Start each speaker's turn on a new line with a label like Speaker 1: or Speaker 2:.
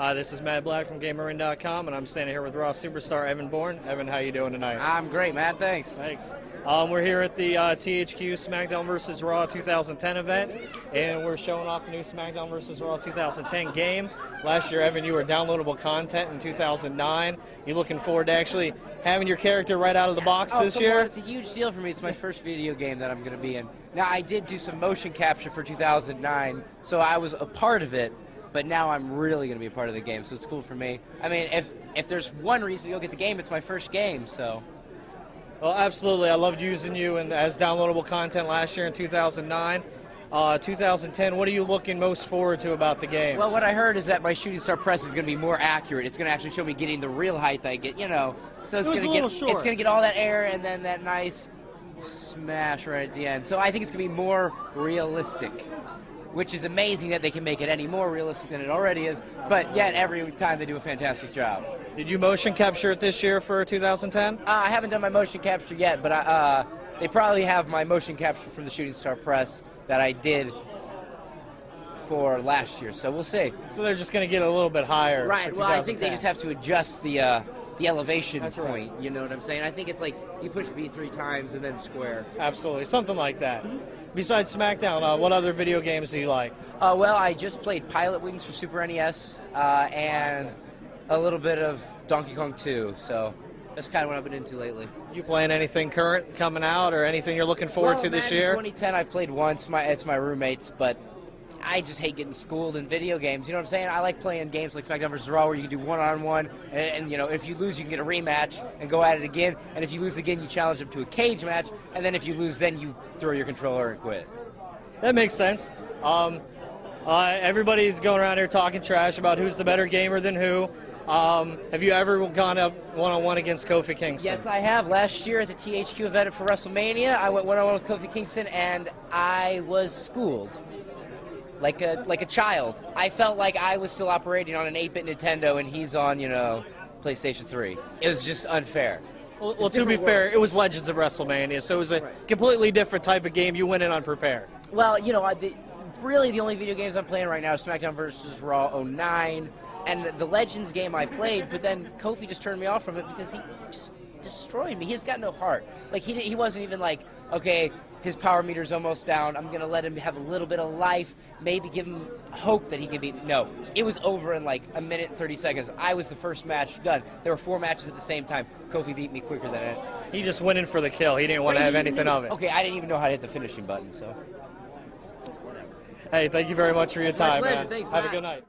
Speaker 1: Hi, this is Matt Black from GamerIn.com, and I'm standing here with Raw superstar Evan Bourne. Evan, how you doing tonight?
Speaker 2: I'm great, Matt. Thanks.
Speaker 1: Thanks. We're here at the THQ Smackdown vs. Raw 2010 event, and we're showing off the new Smackdown vs. Raw 2010 game. Last year, Evan, you were downloadable content in 2009. You looking forward to actually having your character right out of the box this year?
Speaker 2: It's a huge deal for me. It's my first video game that I'm going to be in. Now, I did do some motion capture for 2009, so I was a part of it. But now I'm really going to be a part of the game, so it's cool for me. I mean, if there's one reason to go get the game, it's my first game, so.
Speaker 1: Well, absolutely. I loved using you as downloadable content last year in 2009. 2010, what are you looking most forward to about the game?
Speaker 2: Well, what I heard is that my shooting star press is going to be more accurate. It's going to actually show me getting the real height I get, you know. So it's going to get all that air and then that nice smash right at the end. So I think it's going to be more realistic, which is amazing that they can make it any more realistic than it already is, but yet every time they do a fantastic job.
Speaker 1: Did you motion capture it this year for 2010?
Speaker 2: I haven't done my motion capture yet, but they probably have my motion capture from the Shooting Star Press that I did for last year, so we'll see.
Speaker 1: So they're just going to get a little bit higher.
Speaker 2: Right, well, I think they just have to adjust the elevation
Speaker 1: That's
Speaker 2: point,
Speaker 1: right.
Speaker 2: You know what I'm saying? I think it's like you push B 3 times and then square.
Speaker 1: Absolutely, something like that. Besides SmackDown, what other video games do you like?
Speaker 2: Well, I just played Pilot Wings for Super NES and a little bit of Donkey Kong 2, so that's kind of what I've been into lately.
Speaker 1: You playing anything current coming out or anything you're looking forward to this year?
Speaker 2: 2010 I've played once, it's my roommates, but I just hate getting schooled in video games. You know what I'm saying? I like playing games like Smackdown vs. Raw where you can do one-on-one, and you know, if you lose, you can get a rematch and go at it again. And if you lose again, you challenge them to a cage match. And then if you lose, then you throw your controller and quit.
Speaker 1: That makes sense. Everybody's going around here talking trash about who's the better gamer than who. Have you ever gone up one-on-one against Kofi Kingston?
Speaker 2: Yes, I have. Last year at the THQ event for WrestleMania, I went one-on-one with Kofi Kingston, and I was schooled. Like a child. I felt like I was still operating on an 8-bit Nintendo and he's on, you know, PlayStation 3. It was just unfair.
Speaker 1: Well, to be fair, it was Legends of WrestleMania, so it was a completely different type of game. You went in unprepared.
Speaker 2: Well, you know, really the only video games I'm playing right now is SmackDown vs. Raw 09 and the Legends game I played, but then Kofi just turned me off from it because he just destroyed me. He's got no heart. Like, he wasn't even like, okay, his power meter's almost down. I'm going to let him have a little bit of life, maybe give him hope that he can beat. No, it was over in like a minute and 30 seconds. I was the first match done. There were 4 matches at the same time. Kofi beat me quicker than it.
Speaker 1: He just went in for the kill. He didn't want to have anything of it.
Speaker 2: Okay, I didn't even know how to hit the finishing button, so.
Speaker 1: Hey, thank you very much for your time, man.
Speaker 2: Thanks,
Speaker 1: have
Speaker 2: Matt.
Speaker 1: a good night.